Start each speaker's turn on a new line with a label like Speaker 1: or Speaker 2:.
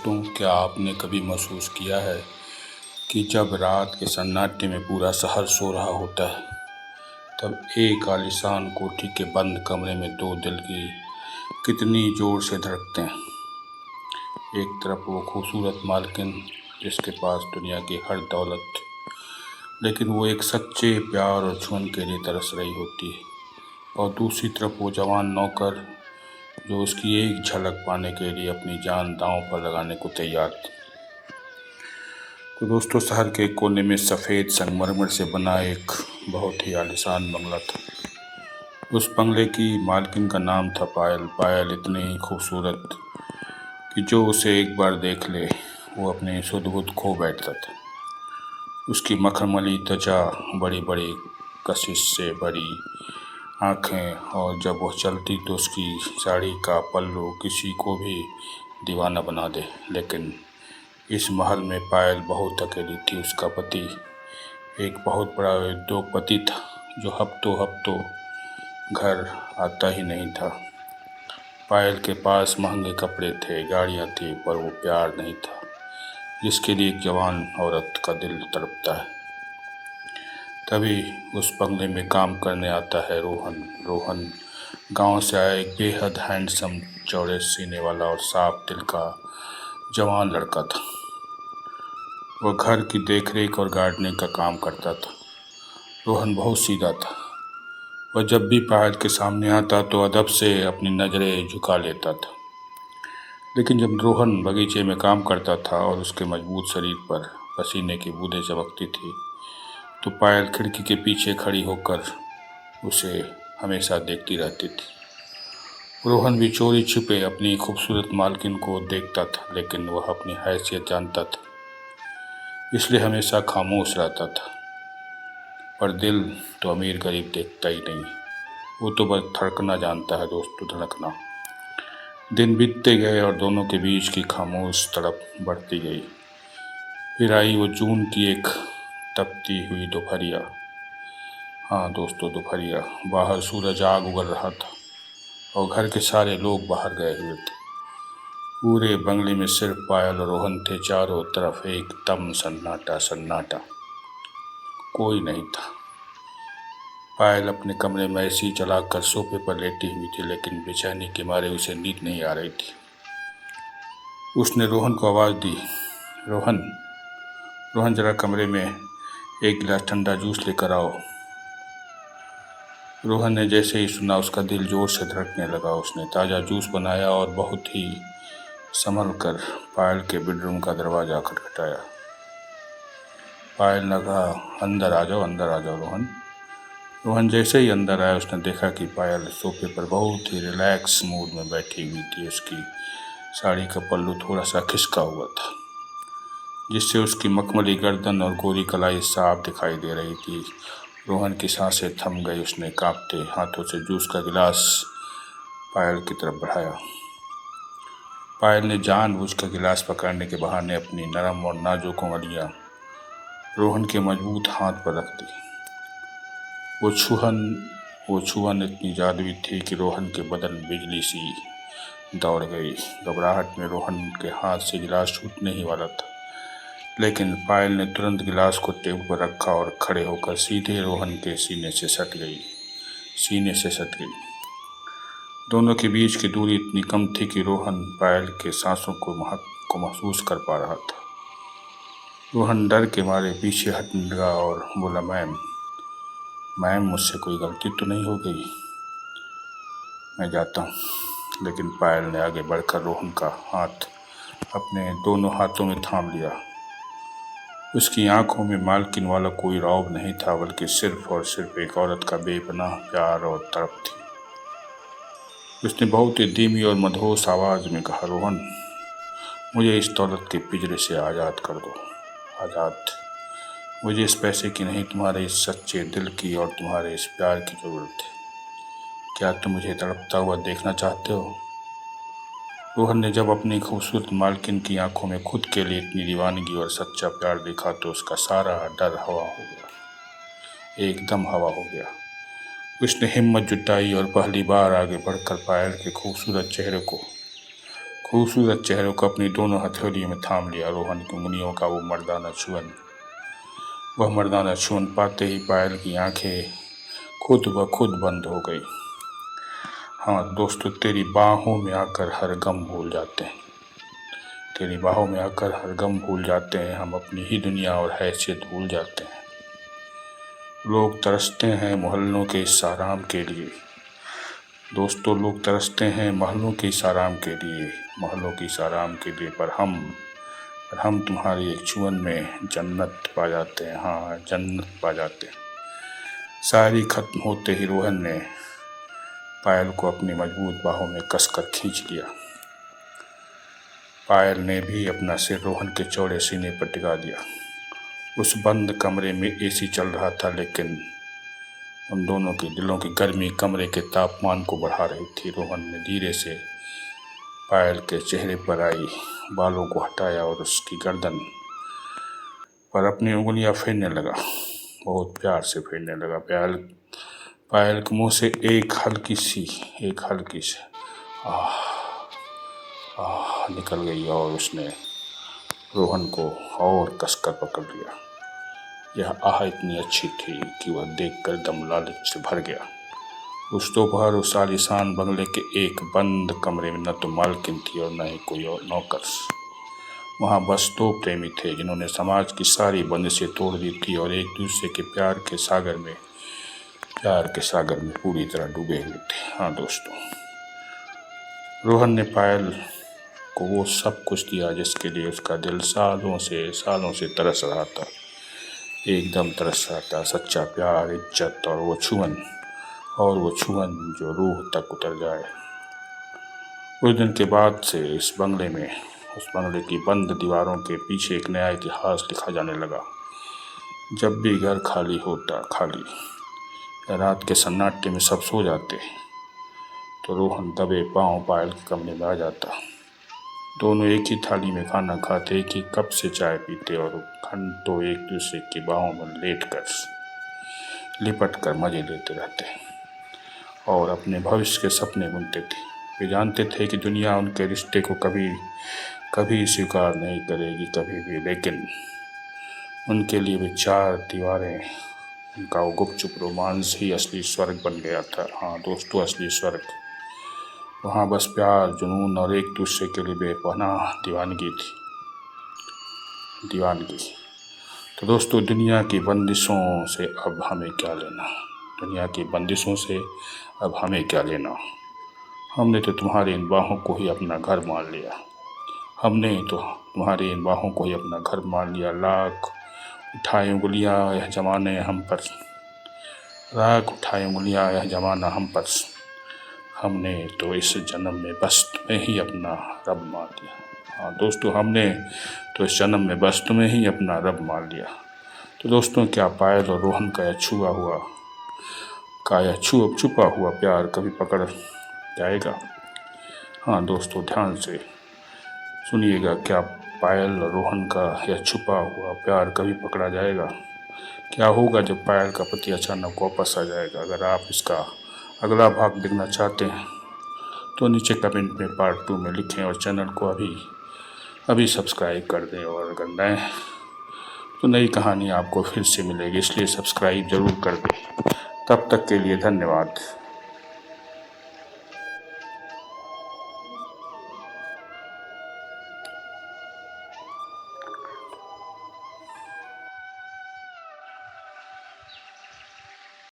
Speaker 1: तो क्या आपने कभी महसूस किया है कि जब रात के सन्नाटे में पूरा शहर सो रहा होता है, तब एक आलीशान कोठी के बंद कमरे में दो दिल की कितनी जोर से धड़कते हैं। एक तरफ वो खूबसूरत मालकिन जिसके पास दुनिया की हर दौलत, लेकिन वो एक सच्चे प्यार और छुअन के लिए तरस रही होती है, और दूसरी तरफ वो जवान नौकर जो उसकी एक झलक पाने के लिए अपनी जान दांव पर लगाने को तैयार थी। तो दोस्तों, शहर के कोने में सफ़ेद संगमरमर से बना एक बहुत ही आलीशान बंगला था। उस बंगले की मालकिन का नाम था पायल। पायल इतनी ही खूबसूरत कि जो उसे एक बार देख ले वो अपने सुध बुध खो बैठता था। उसकी मखमली त्वचा, बड़ी बड़ी कशिश से भरी आँखें, और जब वह चलती तो उसकी साड़ी का पल्लू किसी को भी दीवाना बना दे। लेकिन इस महल में पायल बहुत अकेली थी। उसका पति एक बहुत बड़ा उद्योगपति था जो हफ्तों हफ्तों घर आता ही नहीं था। पायल के पास महंगे कपड़े थे, गाड़ियाँ थी, पर वो प्यार नहीं था जिसके लिए एक जवान औरत का दिल तड़पता है। तभी उस बंगले में काम करने आता है रोहन। रोहन गांव से आया एक बेहद हैंडसम, चौड़े सीने वाला और साफ दिल का जवान लड़का था। वह घर की देखरेख और गार्डनिंग का काम करता था। रोहन बहुत सीधा था। वह जब भी पायल के सामने आता तो अदब से अपनी नज़रें झुका लेता था। लेकिन जब रोहन बगीचे में काम करता था और उसके मजबूत शरीर पर पसीने की बूंदें चमकती थी, तो पायल खिड़की के पीछे खड़ी होकर उसे हमेशा देखती रहती थी। रोहन भी चोरी छुपे अपनी खूबसूरत मालकिन को देखता था, लेकिन वह अपनी हैसियत जानता था, इसलिए हमेशा खामोश रहता था। पर दिल तो अमीर गरीब देखता ही नहीं, वो तो बस धड़कना जानता है दोस्तों, धड़कना। दिन बीतते गए और दोनों के बीच की खामोश तड़प बढ़ती गई। फिर आई वो जून की एक तपती हुई दोपहरिया। हाँ दोस्तों, दोपहरिया। बाहर सूरज आग उगल रहा था और घर के सारे लोग बाहर गए हुए थे। पूरे बंगले में सिर्फ पायल और रोहन थे। चारों तरफ एकदम सन्नाटा सन्नाटा, कोई नहीं था। पायल अपने कमरे में एसी चलाकर सोफे पर लेटी हुई थी, लेकिन बेचैनी के मारे उसे नींद नहीं आ रही थी। उसने रोहन को आवाज़ दी, रोहन, रोहन जरा कमरे में एक गिलास ठंडा जूस लेकर आओ। रोहन ने जैसे ही सुना उसका दिल जोर से धड़कने लगा। उसने ताज़ा जूस बनाया और बहुत ही संभल कर पायल के बेडरूम का दरवाज़ा खटखटाया। पायल ने कहा, अंदर आ जाओ, अंदर आ जाओ रोहन। रोहन जैसे ही अंदर आया उसने देखा कि पायल सोफे पर बहुत ही रिलैक्स मूड में बैठी हुई थी। उसकी साड़ी का पल्लू थोड़ा सा खिसका हुआ था, जिससे उसकी मखमली गर्दन और गोरी कलाई साफ दिखाई दे रही थी। रोहन की सांसें थम गई। उसने कांपते हाथों से जूस का गिलास पायल की तरफ बढ़ाया। पायल ने जानबूझकर गिलास पकड़ने के बहाने अपनी नरम और नाजुक उंगलियां रोहन के मजबूत हाथ पर रख दी। वो छुअन इतनी जादुई थी कि रोहन के बदन बिजली सी दौड़ गई। घबराहट में रोहन के हाथ से गिलास छूटने ही वाला था, लेकिन पायल ने तुरंत गिलास को टेबल पर रखा और खड़े होकर सीधे रोहन के सीने से सट गई। दोनों के बीच की दूरी इतनी कम थी कि रोहन पायल के सांसों को महसूस कर पा रहा था। रोहन डर के मारे पीछे हटने लगा और बोला, मैम, मुझसे कोई गलती तो नहीं हो गई? मैं जाता हूँ। लेकिन पायल ने आगे बढ़कर रोहन का हाथ अपने दोनों हाथों में थाम लिया। उसकी आंखों में मालकिन वाला कोई रौब नहीं था, बल्कि सिर्फ और सिर्फ एक औरत का बेपनाह प्यार और तड़प थी। उसने बहुत ही धीमी और मधोस आवाज़ में कहा, रोहन, मुझे इस दौलत के पिंजरे से आज़ाद कर दो। आज़ाद। मुझे इस पैसे की नहीं, तुम्हारे इस सच्चे दिल की और तुम्हारे इस प्यार की ज़रूरत है। क्या तुम मुझे तड़पता हुआ देखना चाहते हो? रोहन ने जब अपनी खूबसूरत मालकिन की आंखों में खुद के लिए इतनी दीवानगी और सच्चा प्यार देखा तो उसका सारा डर हवा हो गया, एकदम हवा हो गया। उसने हिम्मत जुटाई और पहली बार आगे बढ़कर पायल के खूबसूरत चेहरे को अपनी दोनों हथेलियों में थाम लिया रोहन की उंगलियों का वो मर्दाना छुअन। वह मर्दाना छुअन पाते ही पायल की आंखें खुद ब खुद बंद हो गई। हाँ दोस्तों, तेरी बाहों में आकर हर गम भूल जाते हैं। तेरी बाहों में आकर हर गम भूल जाते हैं, हम अपनी ही दुनिया और हैसियत भूल जाते हैं। लोग तरसते हैं मोहल्लों के इस आराम के लिए। दोस्तों, लोग तरसते हैं महलों के इस आराम के लिए, महलों के इस आराम के लिए, पर हम तुम्हारी एक छुअन में जन्नत पा जाते हैं। हाँ, जन्नत पा जाते हैं। शायरी खत्म होते ही रोहन ने पायल को अपनी मजबूत बाहों में कसकर खींच लिया। पायल ने भी अपना सिर रोहन के चौड़े सीने पर टिका दिया। उस बंद कमरे में एसी चल रहा था, लेकिन उन दोनों के दिलों की गर्मी कमरे के तापमान को बढ़ा रही थी। रोहन ने धीरे से पायल के चेहरे पर आई बालों को हटाया और उसकी गर्दन पर अपनी उंगलियां फेरने लगा, बहुत प्यार से फेरने लगा। पायल के मुंह से एक हल्की सी आह निकल गई और उसने रोहन को और कसकर पकड़ लिया। यह आह इतनी अच्छी थी कि वह देखकर दम लालच से भर गया। उस दोपहर उस आलीशान बंगले के एक बंद कमरे में न तो मालकिन थी और न ही कोई और नौकर। वहाँ बस दो प्रेमी थे जिन्होंने समाज की सारी बंदिशें तोड़ दी थी और एक दूसरे के प्यार के सागर में पूरी तरह डूबे हुए थे। हाँ दोस्तों, रोहन ने पायल को वो सब कुछ दिया जिसके लिए उसका दिल सालों से तरस रहा था। एकदम तरस रहा था। सच्चा प्यार, इज्जत और वो छुअन जो रूह तक उतर जाए। उस दिन के बाद से उस बंगले की बंद दीवारों के पीछे एक नया इतिहास लिखा जाने लगा। जब भी घर खाली या रात के सन्नाटे में सब सो जाते तो रोहन दबे पांव पायल के कमरे में आ जाता। दोनों एक ही थाली में खाना खाते, एक ही कप से चाय पीते और घंटों एक दूसरे की बाहों में लिपट कर मजे लेते रहते और अपने भविष्य के सपने बुनते थे। वे जानते थे कि दुनिया उनके रिश्ते को कभी स्वीकार नहीं करेगी, कभी भी, लेकिन उनके लिए वे चार दीवारें, उनका वो गुपचुप रोमांस ही असली स्वर्ग बन गया था। हाँ दोस्तों, असली स्वर्ग। वहाँ बस प्यार, जुनून और एक दूसरे के लिए बेपनाह दीवानगी थी। तो दोस्तों, दुनिया की बंदिशों से अब हमें क्या लेना? दुनिया की बंदिशों से अब हमें क्या लेना? हमने तो तुम्हारी इन बाहों को ही अपना घर मान लिया। लाख उठाए उंगलियां यह जमाना हम पर। हमने तो इस जन्म में बस तुम्हें ही अपना रब मान लिया। हाँ दोस्तों, हमने तो इस जन्म में बस तुम्हें ही अपना रब मान लिया। तो दोस्तों, क्या पायल और रोहन का यह छुपा हुआ प्यार कभी पकड़ जाएगा? हाँ दोस्तों, ध्यान से सुनिएगा। क्या पायल और रोहन का यह छुपा हुआ प्यार कभी पकड़ा जाएगा? क्या होगा जब पायल का पति अचानक वापस आ जाएगा? अगर आप इसका अगला भाग देखना चाहते हैं तो नीचे कमेंट में पार्ट 2 में लिखें और चैनल को अभी सब्सक्राइब कर दें। और अगर नए तो नई कहानी आपको फिर से मिलेगी, इसलिए सब्सक्राइब जरूर कर दें। तब तक के लिए धन्यवाद।